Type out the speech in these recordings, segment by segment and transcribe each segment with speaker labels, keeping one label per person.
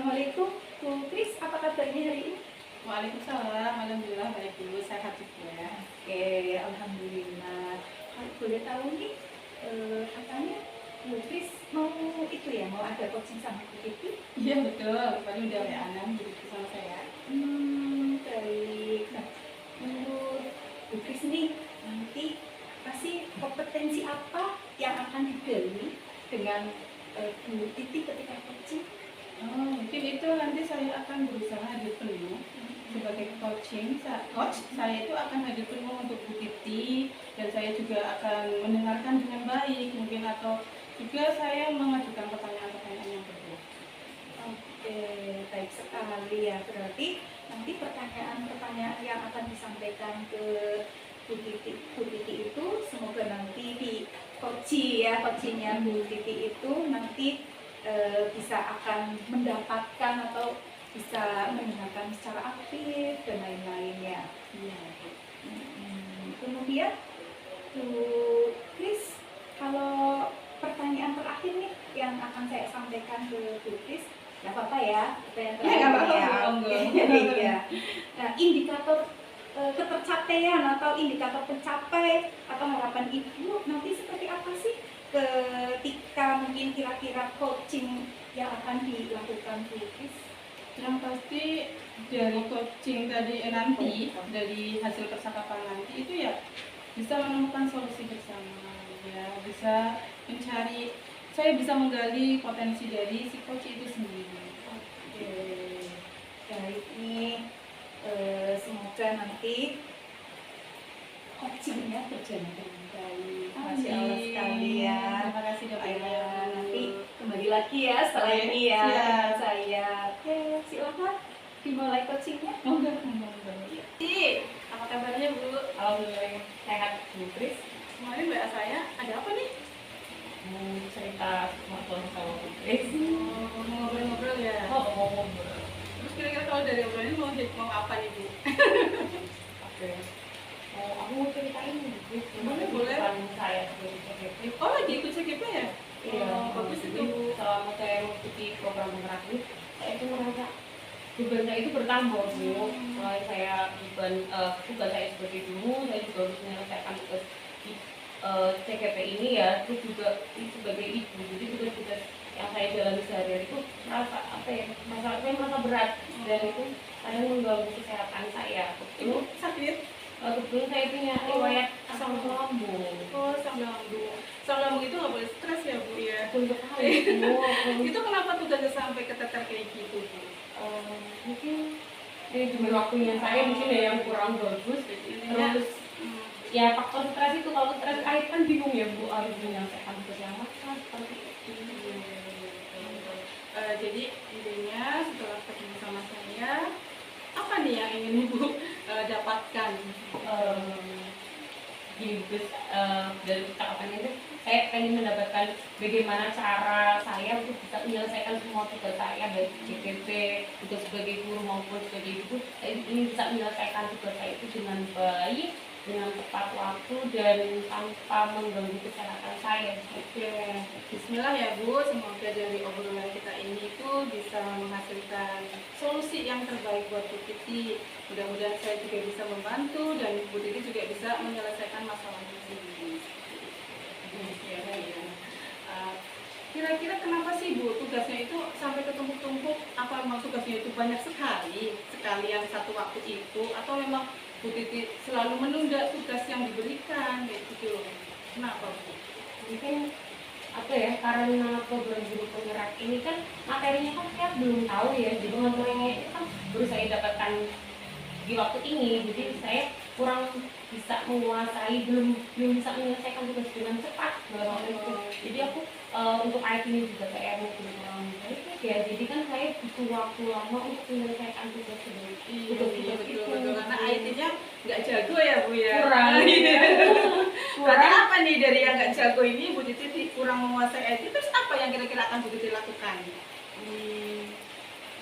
Speaker 1: Assalamualaikum, Bu Kris, apa kabarnya hari ini?
Speaker 2: Waalaikumsalam, alhamdulillah baik dulu, sehat juga.
Speaker 1: Oke, alhamdulillah. Kalau boleh tahu nih, katanya Bu Kris mau itu ya, mau ada coaching sama Bu Kiki?
Speaker 2: Iya betul, paling udah Anan jadi sama saya.
Speaker 1: Baik. Nah, menurut Bu Kris nih, nanti pasti kompetensi apa yang akan digali dengan Bu Titi ketika coaching?
Speaker 2: Mungkin itu nanti saya akan berusaha hadir penuh sebagai coach saya itu akan hadir penuh untuk Bu Titi, dan saya juga akan mendengarkan dengan baik mungkin, atau juga saya mengajukan pertanyaan-pertanyaan yang berbeda.
Speaker 1: Oke, baik sekali ya. Berarti nanti pertanyaan-pertanyaan yang akan disampaikan ke Bu Titi itu semoga nanti di coachingnya Bu Titi itu nanti bisa akan mendapatkan atau bisa mendengarkan secara aktif dan lain-lainnya.
Speaker 2: Iya.
Speaker 1: Kemudian Bu Kris, kalau pertanyaan terakhir nih yang akan saya sampaikan ke Bu Kris, nggak apa-apa ya, pertanyaan terakhir
Speaker 2: nggak apa-apa,
Speaker 1: ya.
Speaker 2: Oke.
Speaker 1: Iya. Nah, indikator ketercapaian atau indikator pencapai atau harapan Ibu nanti seperti apa sih ketika mungkin kira-kira coaching yang akan dilakukan Bu Kris?
Speaker 2: Yang pasti dari coaching tadi nanti, dari hasil percakapan nanti itu ya bisa menemukan solusi bersama, ya bisa mencari, saya bisa menggali potensi dari si coach itu sendiri.
Speaker 1: Oke, baik nih. Semoga nanti coachingnya berjalan dengan baik. Masya Allah sekali ya.
Speaker 2: Terima kasih dok.
Speaker 1: Nanti kembali lagi ya setelah ini ya dengan saya. Oke, silakan dimulai coachingnya.
Speaker 2: Enggak.
Speaker 1: Apa kabarnya Bu?
Speaker 3: Alhamdulillah sehat Bu Kris.
Speaker 2: Kemarin WA saya, ada apa nih?
Speaker 3: Cerita motor sama Bu Kris.
Speaker 2: Mau ngobrol-ngobrol ya?
Speaker 3: Mau ngobrol.
Speaker 2: Terus kira-kira kalau dari obrolan ini mau apa nih Bu?
Speaker 3: Oke. Aku mau ceritain Bu Kris.
Speaker 2: Boleh.
Speaker 3: Saya sebagai CGP.
Speaker 2: Oh, lagi ikut CGP ya?
Speaker 3: Iya.
Speaker 2: Bagus itu.
Speaker 3: Selama saya mengikuti program ini, saya itu merasa beban saya itu bertambah Bu. Selain saya tugas saya sebagai guru, saya juga harus menyelesaikan tugas CGP ini ya, terus juga sebagai ibu. Jadi tugas-tugas yang saya jalani sehari-hari itu merasa berat, dan itu kadang mengganggu kesehatan saya.
Speaker 2: Ibu sakit?
Speaker 3: Kebetulan saya punya riwayat asam lambung.
Speaker 2: Oh, asam lambung. Asam lambung itu nggak boleh stres ya Bu ya?
Speaker 3: Untuk hari
Speaker 2: Itu kenapa tugasnya sampai keteter kayak gitu Bu?
Speaker 3: Mungkin demi waktunya saya mungkin ya yang kurang bagus. Terus ya faktor stres itu, kalau stres air kan bingung ya Bu, harus menyelesaikan tugas yang mana seperti itu.
Speaker 2: Jadi intinya setelah ketemu sama saya, apa nih yang ingin Ibu dapatkan?
Speaker 3: Gini Gus, dari percakapan itu saya pengen mendapatkan bagaimana cara saya untuk bisa menyelesaikan semua tugas saya, baik CGP, tugas sebagai guru maupun sebagai ibu. Saya ingin bisa menyelesaikan tugas saya itu dengan baik, dengan tepat waktu, dan tanpa mengganggu kesehatan saya.
Speaker 2: Oke, bismillah ya Bu, semoga dari obrolan kita ini itu bisa menghasilkan solusi yang terbaik buat Bu Titi. Mudah-mudahan saya juga bisa membantu dan Bu Titi juga bisa menyelesaikan masalahnya sendiri. Kira-kira kenapa sih Bu tugasnya itu sampai ketumpuk-tumpuk? Apa memang tugasnya itu banyak sekalian satu waktu itu, atau memang Bu Titi selalu menunda tugas yang diberikan kayak gitu loh? Kenapa Bu?
Speaker 3: Mungkin apa ya, karena program guru penggerak ini kan materinya kan saya belum tahu ya, jadi materinya itu kan baru saya dapatkan di waktu ini, jadi saya kurang bisa menguasai, belum bisa menyelesaikan tugas dengan cepat dalam waktu itu. Jadi aku untuk IT ini juga saya mungkin kurang baik ya, jadi kan saya butuh waktu lama untuk menyelesaikan tugas itu.
Speaker 2: Betul. Karena IT-nya nggak jago ya Bu ya.
Speaker 3: Kurang.
Speaker 2: Karena apa nih dari yang nggak jago ini Bu Titi kurang menguasai IT, terus apa yang kira-kira akan Bu Titi lakukan?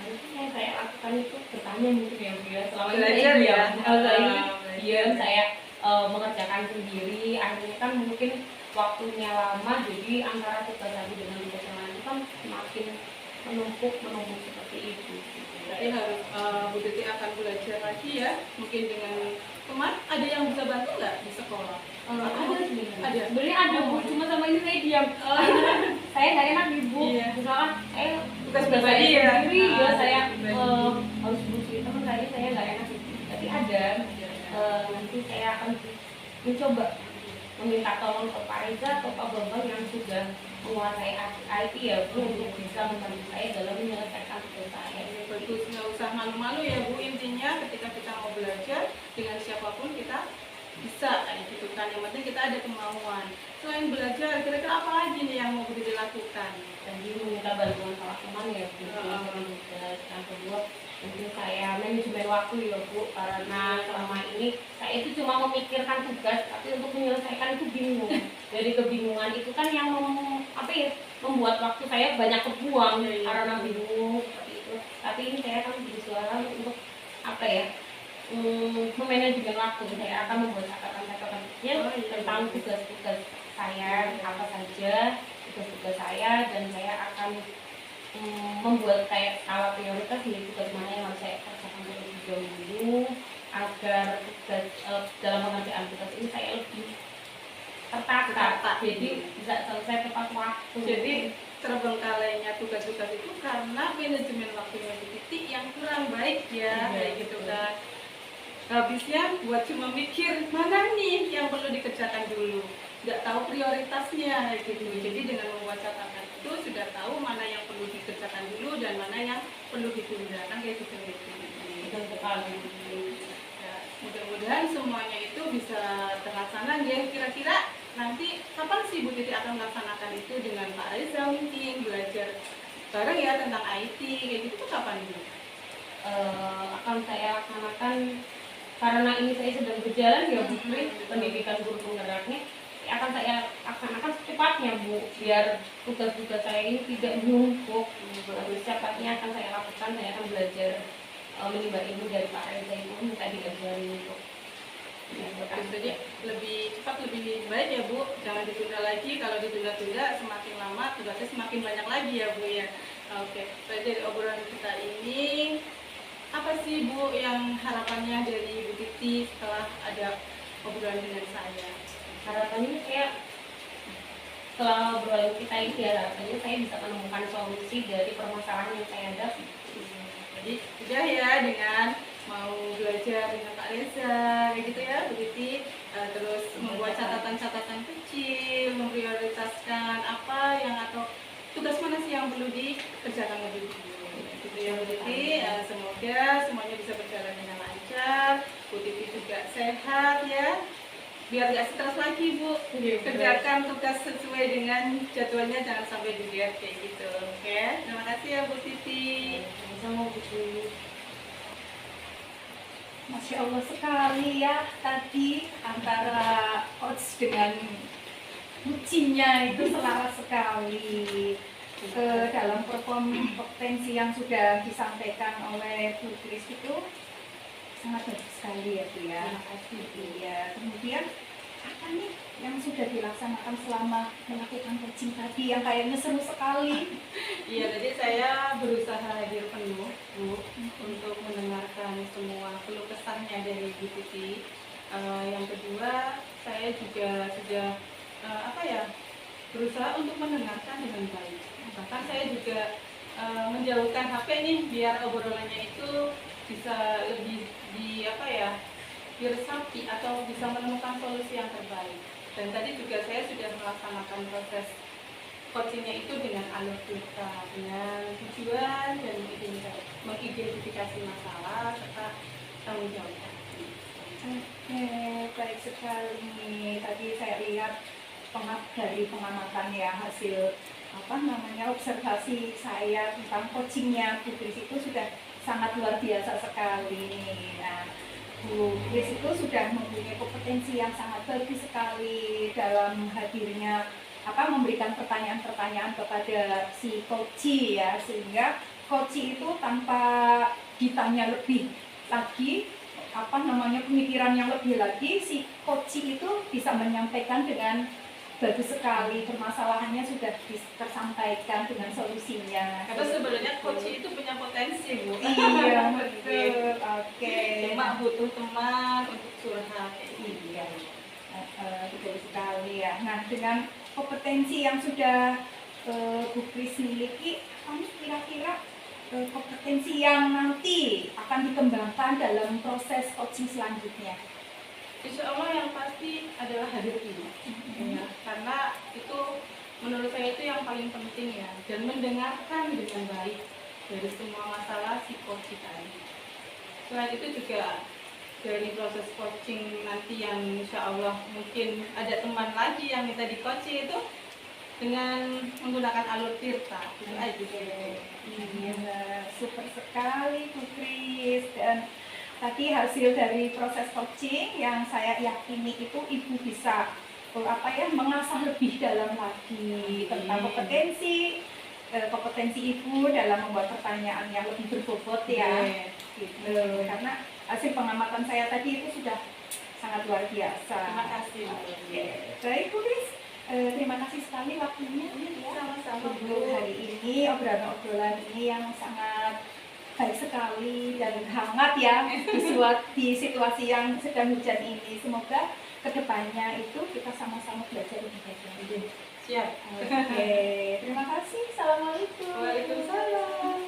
Speaker 3: Harusnya saya lakukan itu bertanya mungkin ya Bu ya, selama
Speaker 2: Belajar
Speaker 3: ini
Speaker 2: ya?
Speaker 3: diam saya mengerjakan sendiri, akhirnya kan mungkin waktunya lama, jadi antara tugas satu dengan tugas yang lain kan semakin menumpuk seperti seperti itu.
Speaker 2: Berarti harus Bu Titi akan belajar lagi ya, mungkin dengan teman. Ada yang bisa bantu nggak di sekolah?
Speaker 3: Ada sebenarnya.
Speaker 2: Ada.
Speaker 3: Sebenarnya ada Bu, cuma sama ini saya diam. Saya nggak enak Ibu.
Speaker 2: Iya.
Speaker 3: Misalkan
Speaker 2: Tugas
Speaker 3: tugas
Speaker 2: pribadi
Speaker 3: saya
Speaker 2: ya.
Speaker 3: sendiri, ya saya
Speaker 2: Pribadi.
Speaker 3: harus berusaha teman saya nggak enak Ibu. Tapi ada. Nanti saya akan mencoba meminta tolong ke Pak Reza atau Pak Bambang yang sudah menguasai IT ya Bu, untuk bisa membantu saya dalam menyelesaikan tugas saya.
Speaker 2: Bagus, nggak usah malu-malu ya Bu, intinya ketika kita mau belajar dengan siapapun kita bisa kayak gitu kan, yang penting kita ada kemauan. Selain belajar, kira-kira apa lagi nih yang mau kita lakukan?
Speaker 3: Tadi meminta bantuan salah teman ya Bu, yang kedua mungkin saya manajemen waktu ya Bu, karena selama ini saya itu cuma memikirkan tugas, tapi untuk menyelesaikan itu bingung. Dari kebingungan itu kan yang membuat waktu saya banyak kebuang karena bingung seperti itu. Tapi ini saya akan berusaha untuk memanajemen waktu. Saya akan membuat catatan-catatan kecil tentang tugas-tugas saya apa saja, tugas-tugas saya, dan saya akan membuat kayak skala prioritas nih, tugas mana yang harus saya kerjakan terlebih dahulu agar tugas dalam pengerjaan tugas ini saya lebih tertata, jadi bisa selesai tepat waktu.
Speaker 2: Jadi terbengkalainya tugas-tugas itu karena manajemen waktunya Bu Titi yang kurang baik ya, kayak gitu kan. Habisnya buat cuma mikir mana nih yang perlu dikerjakan dulu, nggak tahu prioritasnya kayak gitu. Jadi dengan membuat catatan itu sudah tahu mana yang perlu dikerjakan dulu dan mana yang perlu ditunda, kan kayak gitu.
Speaker 3: Dan sekali.
Speaker 2: Ya, mudah-mudahan semuanya itu bisa terlaksana ya. Kira-kira nanti kapan sih Bu Titi akan melaksanakan itu dengan Pak Reza, mungkin belajar bareng ya tentang IT kayak gitu, kapan Bu?
Speaker 3: Akan saya laksanakan karena ini saya sedang berjalan ya Bu, pendidikan guru penggeraknya akan saya laksanakan secepatnya Bu, biar tugas-tugas saya ini tidak menumpuk. Secepatnya akan saya lakukan, saya akan belajar menimba ilmu dari Pak Reza itu, minta diajari untuk
Speaker 2: Jadi lebih cepat lebih baik ya Bu, jangan ditunda lagi. Kalau ditunda-tunda semakin lama tugasnya semakin banyak lagi ya Bu ya. Oke, baik, dari obrolan kita ini apa sih Bu yang harapannya dari Bu Titi setelah ada obrolan dengan saya?
Speaker 3: harapannya kayak setelah obrolan kita ini ya, harapannya saya bisa menemukan solusi dari permasalahan yang saya hadapi.
Speaker 2: Jadi sudah ya dengan mau belajar dengan Pak Reza kayak gitu ya Bu Titi, terus membuat catatan-catatan kecil, memprioritaskan apa yang atau tugas mana sih yang perlu dikerjakan lebih dulu. Gitu ya Bu Titi, semoga semuanya bisa berjalan dengan lancar, Bu Titi juga sehat ya, biar gak stres lagi Bu, kerjakan tugas sesuai dengan jadwalnya, jangan sampai dilihat kayak gitu. Oke, terima kasih ya Bu Titi.
Speaker 3: Sama Bu Titi.
Speaker 1: Masya Allah sekali ya tadi antara coach dengan kucingnya itu selaras sekali. Dalam kompetensi yang sudah disampaikan oleh Bu Kris itu sangat bagus sekali ya Bu ya.
Speaker 3: Terima kasih.
Speaker 1: Iya, kemudian apa nih yang sudah dilaksanakan selama melakukan coaching tadi yang kayaknya seru sekali?
Speaker 2: Iya, jadi saya berusaha hadir penuh Bu untuk mendengarkan semua keluh kesahnya dari Bu Titi. Yang kedua, saya juga sudah berusaha untuk mendengarkan dengan baik. Bahkan saya juga menjauhkan HP nih biar obrolannya itu bisa lebih diresapi atau bisa menemukan solusi yang terbaik. Dan tadi juga saya sudah melaksanakan proses coachingnya itu dengan alur cerita, dengan tujuan dan mengidentifikasi masalah serta tanggung jawab.
Speaker 1: Oke, baik sekali. Tadi saya lihat dari pengamatan ya, hasil observasi saya tentang coachingnya Bu Kris itu sudah sangat luar biasa sekali. Nah, Bu Kris itu sudah mempunyai kompetensi yang sangat bagus sekali dalam hadirnya memberikan pertanyaan-pertanyaan kepada si coach ya, sehingga coach itu tanpa ditanya lebih lagi pemikiran yang lebih lagi, si coach itu bisa menyampaikan dengan bagus sekali, permasalahannya sudah tersampaikan dengan solusinya.
Speaker 2: Karena sebenarnya coach itu punya potensi, Bu.
Speaker 1: Iya, betul. Oke.
Speaker 2: Cuma butuh teman untuk curhat.
Speaker 1: Iya, betul sekali ya. Nah, dengan kompetensi yang sudah Bu Kris miliki, kamu kira-kira kompetensi yang nanti akan dikembangkan dalam proses coaching selanjutnya?
Speaker 2: Insya Allah yang pasti adalah hadir ini, ya. Karena itu menurut saya itu yang paling penting ya, dan mendengarkan dengan baik dari semua masalah si coach kita ini. Selain itu juga dari proses coaching nanti yang insya Allah mungkin ada teman lagi yang minta di coaching itu dengan menggunakan alur tirta itu aja sih.
Speaker 1: Iya, super sekali Bu Kris. Dan tadi hasil dari proses coaching yang saya yakini itu Ibu bisa mengasah lebih dalam lagi tentang kompetensi Ibu dalam membuat pertanyaan yang lebih berbobot ya. Gitu. Karena hasil pengamatan saya tadi itu sudah sangat luar biasa.
Speaker 2: Terima kasih.
Speaker 1: Oke. Baik Bu Kris, terima kasih sekali waktunya ya.
Speaker 2: Sama-sama,
Speaker 1: Untuk
Speaker 2: Bu.
Speaker 1: hari ini obrolan ini yang sangat baik sekali dan hangat ya di situasi yang sedang hujan ini. Semoga kedepannya itu kita sama-sama belajar lebih baik lagi.
Speaker 2: Siap.
Speaker 1: Oke, terima kasih. Assalamualaikum.
Speaker 2: Waalaikumsalam.